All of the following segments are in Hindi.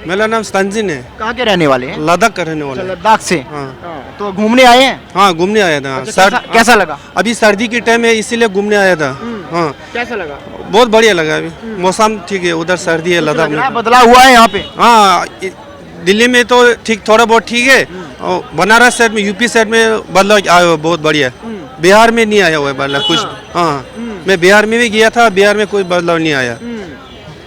मेरा नाम संजिन है। कहाँ के रहने वाले हैं? लद्दाख का रहने वाला है। लद्दाख से। हाँ तो घूमने आए हैं? हाँ, घूमने आया था। अच्छा, कैसा लगा? अभी सर्दी की टाइम है इसीलिए घूमने आया था। हाँ, कैसा लगा? बहुत बढ़िया लगा। अभी मौसम ठीक है, उधर सर्दी है लद्दाख में। बदलाव हुआ है यहाँ पे? हाँ, दिल्ली में तो ठीक, थोड़ा बहुत ठीक है। और बनारस साइड में, यूपी साइड में बदलाव आया हुआ बहुत बढ़िया। बिहार में नहीं आया हुआ है बदलाव कुछ। हाँ, मैं बिहार में भी गया था, बिहार में कोई बदलाव नहीं आया।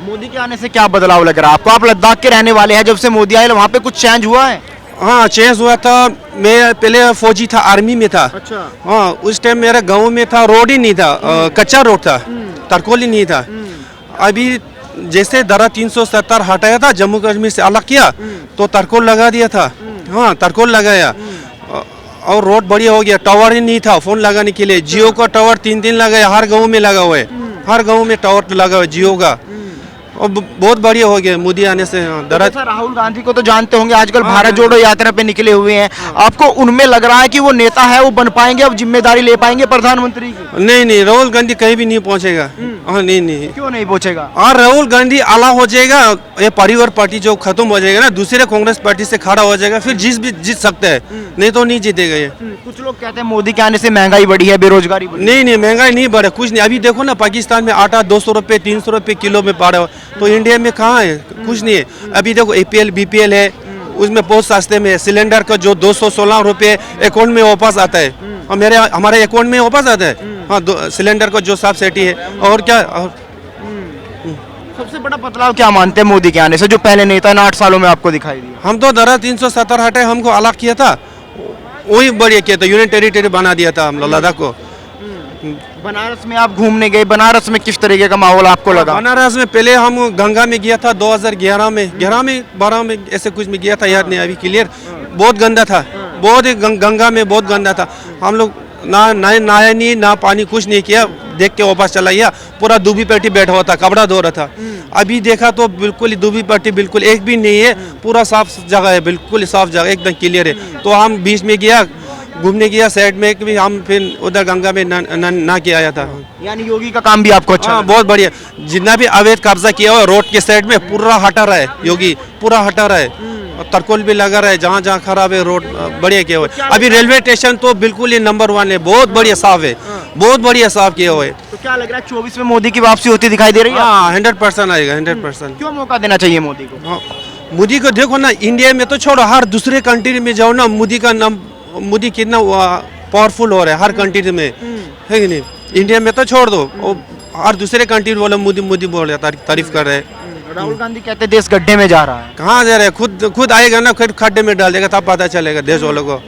मोदी के आने से क्या बदलाव लग रहा है आपको? आप लद्दाख के रहने वाले हैं, जब से मोदी आए वहाँ पे कुछ चेंज हुआ है? हाँ, चेंज हुआ था। मैं पहले फौजी था, आर्मी में था। अच्छा। हाँ, उस टाइम मेरा गांव में था, रोड ही नहीं था, कच्चा रोड था, तरकोली नहीं था। अभी जैसे धारा 370 हटाया था, जम्मू कश्मीर से अलग किया, तो तरकोल लगा दिया था। हाँ, तरकोल लगाया और रोड बढ़िया हो गया। टावर ही नहीं था फोन लगाने के लिए। जियो का टावर 3 लगाया, हर गाँव में लगा हुआ है। हर गाँव में टावर लगा हुआ है जियो का। और बहुत बढ़िया हो गया मोदी आने से। तो राहुल गांधी को तो जानते होंगे, आजकल भारत जोड़ो यात्रा पे निकले हुए हैं। आपको उनमें लग रहा है कि वो नेता है, वो बन पाएंगे, अब जिम्मेदारी ले पाएंगे प्रधानमंत्री की? नहीं, राहुल गांधी कहीं भी नहीं पहुंचेगा। हाँ, नहीं। क्यों नहीं पहुंचेगा? और राहुल गांधी अलग हो जाएगा, ये परिवार पार्टी जो खत्म हो जाएगा ना, दूसरे कांग्रेस पार्टी से खड़ा हो जाएगा, फिर जीत सकता है, नहीं तो नहीं जीतेगा ये। कुछ लोग कहते हैं मोदी के आने से महंगाई बढ़ी है, बेरोजगारी बढ़ी। नहीं, महंगाई नहीं बढ़े, कुछ नहीं। अभी देखो ना, पाकिस्तान में आटा 200 रुपये 300 रुपये किलो में पड़ा हुआ, तो इंडिया में कहाँ है? कुछ नहीं है। अभी देखो APL BPL है, उसमें बहुत सस्ते में सिलेंडर का जो 216 रुपये अकाउंट में वापस आता है, और हमारे अकाउंट में वापस आता है। हाँ, सिलेंडर का जो सब्सिडी है। और क्या? सबसे बड़ा बदलाव क्या मानते हैं मोदी के आने से, जो पहले नेता ने 8 सालों में आपको दिखाई दिया? हम तो धारा 370 हटे, हमको अलग किया था, वही बढ़िया किया था, यूनियन टेरिटरी बना दिया था हम लद्दाख को। बनारस में आप घूमने गए, बनारस में किस तरीके का माहौल आपको लगा? बनारस में पहले हम गंगा में गया था 2011 में, 11 में 12 में ऐसे कुछ में गया था, याद नहीं अभी क्लियर। बहुत गंदा था, बहुत ही गंगा में बहुत गंदा था। हम लोग ना नहाया नहीं, ना पानी, कुछ नहीं किया, देख के वापस चला गया। पूरा दूबी पट्टी बैठा हुआ था, कपड़ा धो रहा था। अभी देखा तो बिल्कुल दूबी पट्टी बिल्कुल एक भी नहीं है, पूरा साफ जगह है, बिल्कुल साफ जगह, एकदम क्लियर है। तो हम बीच में गया, घूमने गया साइड में भी, हम फिर उधर गंगा में ना किया आया था। यानी योगी का काम भी आपको अच्छा? हाँ, बहुत बढ़िया। जितना भी अवैध कब्जा किया हुआ रोड के साइड में पूरा हटा रहा है योगी, पूरा हटा रहा है। और तरकोल भी लगा रहा है, जहाँ जहाँ खराब है रोड बढ़िया किया हुआ है। अभी रेलवे स्टेशन तो बिल्कुल ही नंबर 1 है, बहुत बढ़िया साफ है, बहुत बढ़िया साफ किया हुआ है। तो क्या लग रहा है 24 में मोदी की वापसी होती दिखाई दे रही है? हाँ, 100% आएगा, 100%। क्यों मौका देना चाहिए मोदी को? हाँ, मोदी को देखो ना, इंडिया में तो छोड़ो, हर दूसरे कंट्री में जाओ ना, मोदी कितना पावरफुल हो रहा है हर कंट्री में, है कि नहीं? इंडिया में तो छोड़ दो, हर दूसरे कंट्री वाले मोदी बोल रहे, तारीफ कर रहे हैं। राहुल गांधी कहते हैं देश गड्ढे में जा रहा है। कहाँ जा रहे हैं? खुद आएगा ना, खुद खड्डे में डाल देगा, तब पता चलेगा देश वालों को।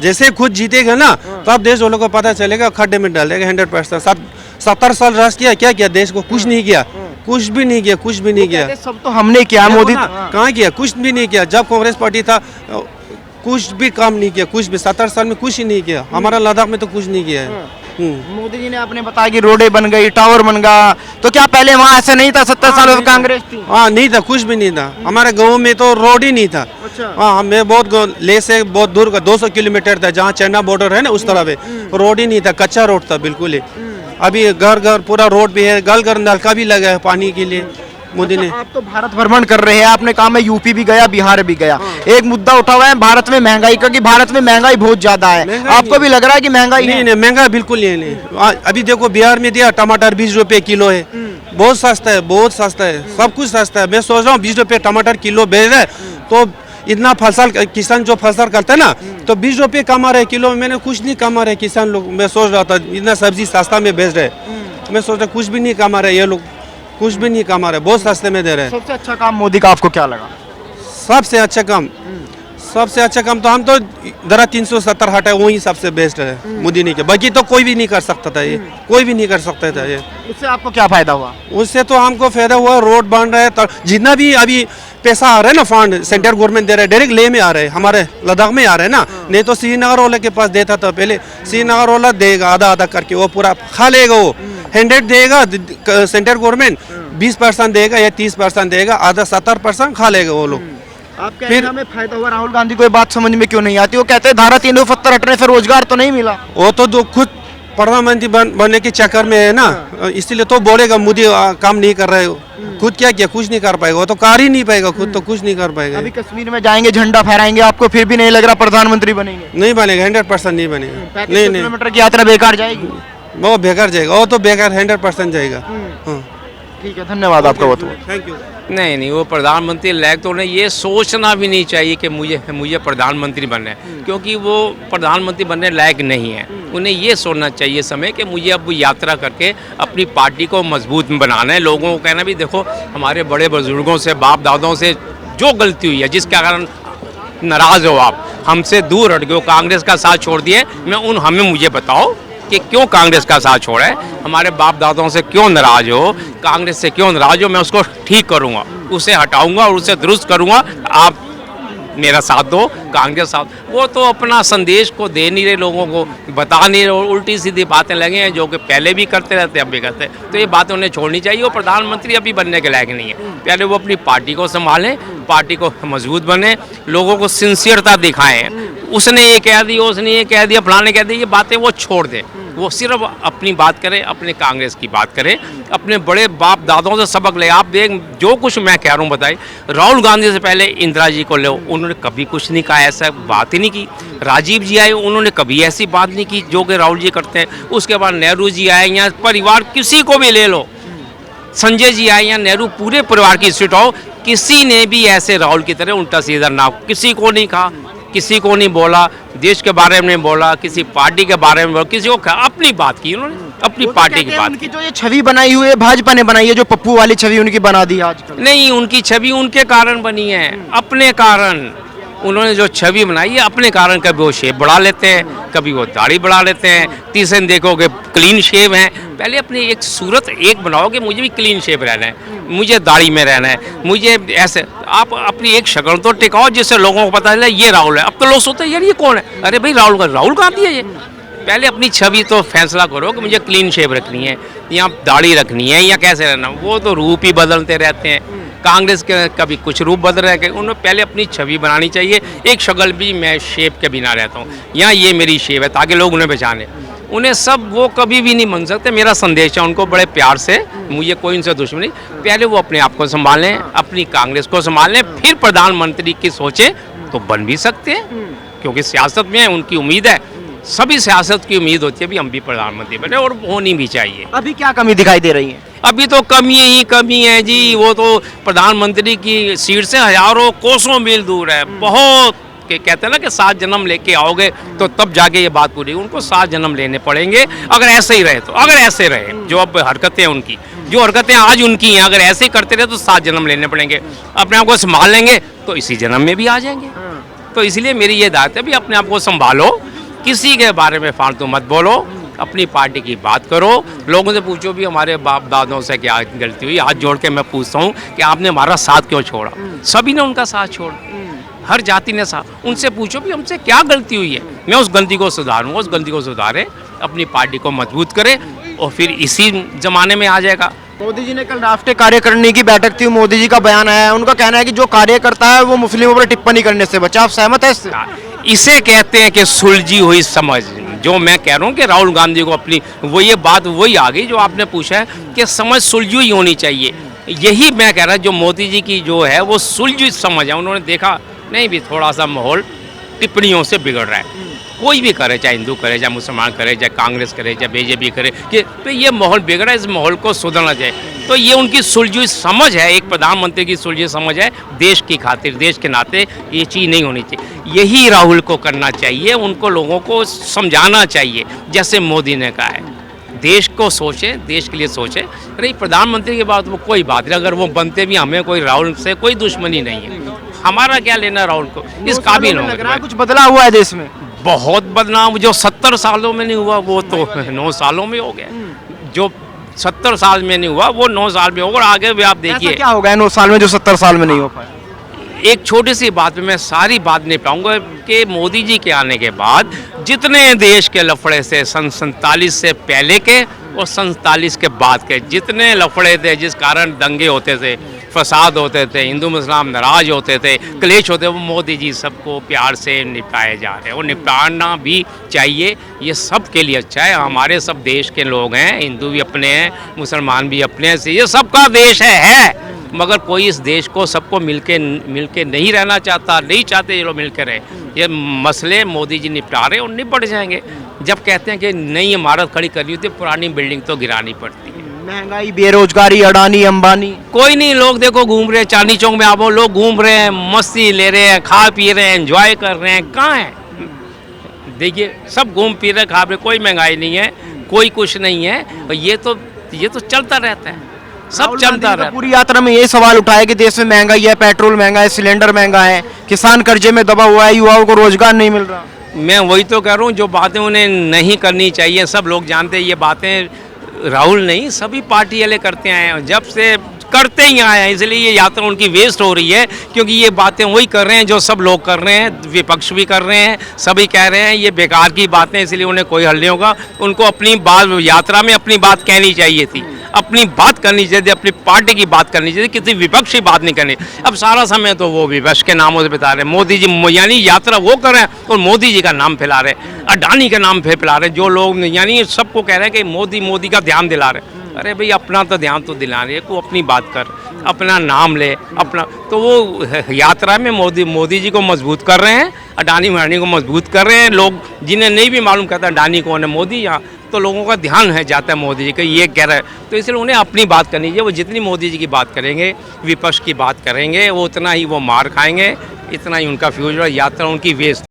जैसे खुद जीतेगा ना, तब देश वालों को पता चलेगा, खड्डे में डाल देगा 100%। 70 साल राज किया, क्या किया देश को? कुछ नहीं किया, कुछ भी नहीं किया, कुछ भी नहीं किया। सब तो हमने किया, मोदी कहाँ किया? कुछ भी नहीं किया। जब कांग्रेस पार्टी था कुछ भी काम नहीं किया, कुछ भी 70 साल में कुछ ही नहीं किया। हमारा लद्दाख में तो कुछ नहीं किया है। मोदी जी ने आपने बताया कि रोडें बन गई, टावर बन गया, तो क्या पहले वहाँ ऐसा नहीं था? 70 साल में कांग्रेस थी। हाँ, नहीं था, कुछ भी नहीं था। हमारे गाँव में तो रोड ही नहीं था। हाँ, मैं बहुत ले से बहुत दूर का 200 किलोमीटर था, जहाँ चाइना बॉर्डर है ना, उस तरफ है, रोड ही नहीं था, कच्चा रोड था बिल्कुल ही। अभी घर पूरा रोड भी है, घर नलका भी लगा है पानी के लिए मोदी ने। आप तो भारत भ्रमण कर रहे हैं, आपने कहा मैं यूपी भी गया, बिहार भी गया। एक मुद्दा उठा हुआ है भारत में महंगाई का, कि भारत में महंगाई बहुत ज्यादा है। आपको भी लग रहा है कि महंगाई नहीं, महंगा बिल्कुल नहीं। अभी देखो बिहार में दिया टमाटर 20 रुपए किलो है, बहुत सस्ता है, बहुत सस्ता है, सब कुछ सस्ता है। मैं सोच रहा हूँ 20 रुपए टमाटर किलो बेच रहा है, तो इतना फसल किसान जो फसल करता है ना, तो 20 रुपये कमा रहे किलो में। मैंने कुछ नहीं कमा रहे किसान लोग। मैं सोच रहा था इतना सब्जी सस्ता में बेच रहे, मैं सोच रहा कुछ भी नहीं कमा रहे ये लोग, कुछ भी नहीं कमा रहे, बहुत सस्ते में दे रहे हैं। सबसे अच्छा काम मोदी का आपको क्या लगा? सबसे अच्छा काम तो हम तो धारा 370 हटा, वही सबसे बेस्ट है मोदी ने किया। बाकी तो कोई भी नहीं कर सकता था, ये कोई भी नहीं कर सकता था ये। उससे आपको क्या फायदा हुआ? उससे तो हमको फायदा हुआ, रोड बन रहा है, जितना भी अभी पैसा आ रहा है ना, फंड सेंट्रल गवर्नमेंट दे रहा है, डायरेक्ट ले में आ रहे हैं, हमारे लद्दाख में आ रहे हैं ना। नहीं तो श्रीनगर वाले के पास देता था पहले, श्रीनगर वाला देगा आधा आधा करके, वो पूरा खा लेगा। वो 100 देगा सेंट्रल गवर्नमेंट, 20% देगा या 30% देगा, आधा 70% खा लेगा वो लोग। आप फिर हमें फायदा हुआ। राहुल गांधी को ये बात समझ में क्यों नहीं आती? वो कहते हैं धारा 370 हटने से रोजगार तो नहीं मिला। वो तो खुद प्रधानमंत्री बनने के चक्कर में है ना, इसलिए तो बोलेगा मोदी काम नहीं कर रहा है। खुद क्या किया, कुछ नहीं कर पाएगा, वो तो कर ही नहीं पाएगा, खुद तो कुछ नहीं कर पाएगा। अभी कश्मीर में जाएंगे, झंडा फहराएंगे, आपको फिर भी नहीं लग रहा प्रधानमंत्री बनेंगे? नहीं बनेगा, 100% नहीं बनेगा। 35 किलोमीटर की यात्रा बेकार जाएगी। वो बेकार जाएगा, वो तो बेकार 100% जाएगा। हाँ, ठीक है, धन्यवाद आपका बहुत। Thank you. नहीं, वो प्रधानमंत्री लायक तो नहीं, ये सोचना भी नहीं चाहिए कि मुझे प्रधानमंत्री बनना है, क्योंकि वो प्रधानमंत्री बनने लायक नहीं है। उन्हें ये सोचना चाहिए समय कि मुझे अब यात्रा करके अपनी पार्टी को मजबूत बनाना है। लोगों को कहना भी देखो हमारे बड़े बुजुर्गों से, बाप दादाओं से जो गलती हुई है, जिसके कारण नाराज़ हो आप, हमसे दूर हट गए हो, कांग्रेस का साथ छोड़ दिए, हमें मुझे बताओ कि क्यों कांग्रेस का साथ छोड़ा है, हमारे बाप दादाओं से क्यों नाराज हो, कांग्रेस से क्यों नाराज हो। मैं उसको ठीक करूंगा, उसे हटाऊंगा और उसे दुरुस्त करूंगा। आप मेरा साथ दो, कांग्रेस साथ। वो तो अपना संदेश को दे नहीं रहे, लोगों को बता नहीं रहे, उल्टी सीधी बातें लगे हैं जो कि पहले भी करते रहते, अब भी करते हैं। तो ये बातें उन्हें छोड़नी चाहिए। वो प्रधानमंत्री अभी बनने के लायक नहीं है। पहले वो अपनी पार्टी को संभालें, पार्टी को मजबूत बने, लोगों को सिंसियरता दिखाएं। उसने ये कह दिया, उसने ये कह दिया, फलाने कह दिया, ये बातें वो छोड़ दें। वो सिर्फ अपनी बात करें, अपने कांग्रेस की बात करें, अपने बड़े बाप दादाओं से सबक ले। आप देख, जो कुछ मैं कह रहा हूँ बताइए, राहुल गांधी से पहले इंदिरा जी को लो, उन्होंने कभी कुछ नहीं कहा, ऐसा बात ही नहीं की। राजीव जी आए, उन्होंने कभी ऐसी बात नहीं की जो कि राहुल जी करते हैं। उसके बाद नेहरू जी आए, या परिवार किसी को भी ले लो, संजय जी आए या नेहरू, पूरे परिवार की स्थिति हो, किसी ने भी ऐसे राहुल की तरह उल्टा सीधा ना, किसी को नहीं कहा, किसी को नहीं बोला, देश के बारे में नहीं बोला, किसी पार्टी के बारे में बोला, किसी को अपनी बात की, उन्होंने अपनी पार्टी की बात की। जो ये छवि बनाई हुई है भाजपा ने बनाई है, जो पप्पू वाली छवि उनकी बना दी है आजकल। नहीं, उनकी छवि उनके कारण बनी है, अपने कारण। उन्होंने जो छवि बनाई है अपने कारण, कभी वो शेप बढ़ा लेते हैं, कभी वो दाढ़ी बढ़ा लेते हैं। तीसरे दिन देखोगे क्लीन शेव है। पहले अपनी एक सूरत एक बनाओ कि मुझे भी क्लीन शेप रहना है, मुझे दाढ़ी में रहना है, मुझे ऐसे। आप अपनी एक शक्ल तो टिकाओ जिससे लोगों को पता चले ये राहुल है। अब तो लोग सोचते हैं यार ये कौन है, अरे भाई राहुल गांधी है ये। पहले अपनी छवि तो फैसला करो कि मुझे क्लीन शेप रखनी है या दाढ़ी रखनी है या कैसे रहना। वो तो रूप ही बदलते रहते हैं। कांग्रेस के कभी कुछ रूप बदल रहे हैं, उन्हें पहले अपनी छवि बनानी चाहिए। एक शक्ल भी मैं शेप के बिना रहता हूँ, या ये मेरी शेप है, ताकि लोग उन्हें पहचाने। उन्हें सब वो कभी भी नहीं बन सकते। मेरा संदेश है उनको बड़े प्यार से, मुझे कोई उनसे दुश्मनी। पहले वो अपने आप को संभालें, अपनी कांग्रेस को संभालें, फिर प्रधानमंत्री की सोचें तो बन भी सकते हैं, क्योंकि सियासत में उनकी उम्मीद है। सभी सियासत की उम्मीद होती है भी हम भी प्रधानमंत्री बने, और होनी भी चाहिए। अभी क्या कमी दिखाई दे रही है? अभी तो कमी ही कमी है जी। वो तो प्रधानमंत्री की सीट से हजारों कोसों मील दूर है। बहुत के कहते हैं ना कि 7 जन्म लेके आओगे तो तब जाके ये बात पूरी। उनको 7 जन्म लेने पड़ेंगे अगर ऐसे ही रहे तो। अगर ऐसे रहे, जो अब हरकतें हैं उनकी, जो हरकतें आज उनकी हैं, अगर ऐसे ही करते रहे तो 7 जन्म लेने पड़ेंगे। अपने आप को संभाल लेंगे तो इसी जन्म में भी आ जाएंगे। तो इसलिए मेरी ये दायित्व है भी अपने आप को संभालो, किसी के बारे में फालतू मत बोलो, अपनी पार्टी की बात करो। लोगों से पूछो भी हमारे बाप दादाओं से क्या गलती हुई। हाथ जोड़ के मैं पूछता हूँ कि आपने हमारा साथ क्यों छोड़ा। सभी ने उनका साथ छोड़ा, हर जाति ने साथ। उनसे पूछो भी हमसे क्या गलती हुई है, मैं उस गलती को सुधारूंगा। उस गलती को सुधारे, अपनी पार्टी को मजबूत करे, और फिर इसी जमाने में आ जाएगा। मोदी जी ने कल राष्ट्रीय कार्यकारिणी की बैठक थी, मोदी जी का बयान आया है, उनका कहना है कि जो कार्य करता है वो मुस्लिमों पर टिप्पणी करने से बचा। आप सहमत है इससे? इसे कहते हैं कि सुलझी हुई समझ। जो मैं कह रहा हूँ कि राहुल गांधी को अपनी वो ये बात वही आ गई जो आपने पूछा है कि समझ सुलझी हुई होनी चाहिए। यही मैं कह रहा हूँ, जो मोदी जी की जो है वो सुलझी समझ है। उन्होंने देखा नहीं भी थोड़ा सा माहौल टिप्पणियों से बिगड़ रहा है। कोई भी करे, चाहे हिंदू करे, चाहे मुसलमान करे, चाहे कांग्रेस करे, चाहे बीजेपी करे, कि तो ये माहौल बिगड़ा है, इस माहौल को सुधरना चाहिए। तो ये उनकी सुलझी समझ है, एक प्रधानमंत्री की सुलझी समझ है। देश की खातिर, देश के नाते ये चीज़ नहीं होनी चाहिए। यही राहुल को करना चाहिए, उनको लोगों को समझाना चाहिए, जैसे मोदी ने कहा है। देश को सोचे, देश के लिए सोचे। नहीं, प्रधानमंत्री के बाद वो कोई बात नहीं, अगर वो बनते भी, हमें कोई राहुल से कोई दुश्मनी नहीं है। हमारा क्या लेना राहुल को, इस काबिल होगा। कुछ बदला हुआ है देश में? बहुत बदनाम। जो 70 सालों में नहीं हुआ वो तो 9 सालों में हो गया। जो 70 साल में नहीं हुआ वो 9 साल में होगा। और आगे भी आप देखिए क्या हो गया 9 साल में जो 70 साल में नहीं हो पाया। एक छोटी सी बात में मैं सारी बात नहीं पाऊंगा कि मोदी जी के आने के बाद जितने देश के लफड़े से 47 से पहले के और 47 के बाद के जितने लफड़े थे, जिस कारण दंगे होते थे, फसाद होते थे, हिंदू मुसलमान नाराज होते थे, क्लेश होते, वो मोदी जी सबको प्यार से निपटाए जा रहे हैं। वो निपटाना भी चाहिए, ये सब के लिए अच्छा है। हमारे सब देश के लोग हैं, हिंदू भी अपने हैं, मुसलमान भी अपने हैं, ये सबका देश है। मगर कोई इस देश को सबको मिलके नहीं रहना चाहता, नहीं चाहते ये लोग मिलकर रहे। ये मसले मोदी जी निपटा रहे और निपट जाएंगे। जब कहते हैं कि नई इमारत खड़ी करनी होती है, पुरानी बिल्डिंग तो गिरानी पड़ती है। महंगाई, बेरोजगारी, अडानी अंबानी, कोई नहीं, लोग देखो घूम रहे हैं, चांदनी चौक में आप लोग घूम रहे हैं, मस्ती ले रहे हैं, खा पी रहे हैं, एंजॉय कर रहे हैं। कहाँ है? देखिए सब घूम पी रहे, खा रहे, कोई महंगाई नहीं है, कोई कुछ नहीं है। और ये तो चलता रहता है, सब राहुल चलता गांधी ने तो रहता है। पूरी यात्रा में ये सवाल उठाया कि देश में महंगाई है, पेट्रोल महंगा है, सिलेंडर महंगा है, किसान कर्जे में दबा हुआ है, युवाओं को रोजगार नहीं मिल रहा। मैं वही तो कह रहा हूँ, जो बातें उन्हें नहीं करनी चाहिए, सब लोग जानते हैं ये बातें। राहुल नहीं, सभी पार्टी वाले करते आए हैं, जब से करते ही आए हैं, इसलिए ये यात्रा उनकी वेस्ट हो रही है। क्योंकि ये बातें वही कर रहे हैं जो सब लोग कर रहे हैं, विपक्ष भी कर रहे हैं, सभी कह रहे हैं ये बेकार की बातें, इसलिए उन्हें कोई हल नहीं होगा। उनको अपनी बात, यात्रा में अपनी बात कहनी चाहिए थी, अपनी बात करनी चाहिए थी, अपनी पार्टी की बात करनी चाहिए, किसी विपक्ष की बात नहीं करनी। अब सारा समय तो वो विपक्ष के नामों से बिता रहे हैं। मोदी जी यानी यात्रा वो कर रहे हैं और मोदी जी का नाम फैला रहे हैं, अडानी का नाम फैला रहे हैं। जो लोग यानी सबको कह रहे हैं कि मोदी का ध्यान दिला रहे हैं। अरे भाई अपना तो ध्यान तो दिला रहे, को अपनी बात कर, अपना नाम ले, अपना। तो वो यात्रा में मोदी जी को मजबूत कर रहे हैं, अडानी को मजबूत कर रहे हैं। लोग जिन्हें नहीं भी मालूम कहता अडानी कौन है, मोदी, यहाँ तो लोगों का ध्यान है जाता है मोदी जी का, ये कह रहे हैं। तो इसलिए उन्हें अपनी बात करनी चाहिए। वो जितनी मोदी जी की बात करेंगे, विपक्ष की बात करेंगे, वो उतना ही वो मार खाएंगे, इतना ही उनका फ्यूचर, यात्रा उनकी वेस्ट।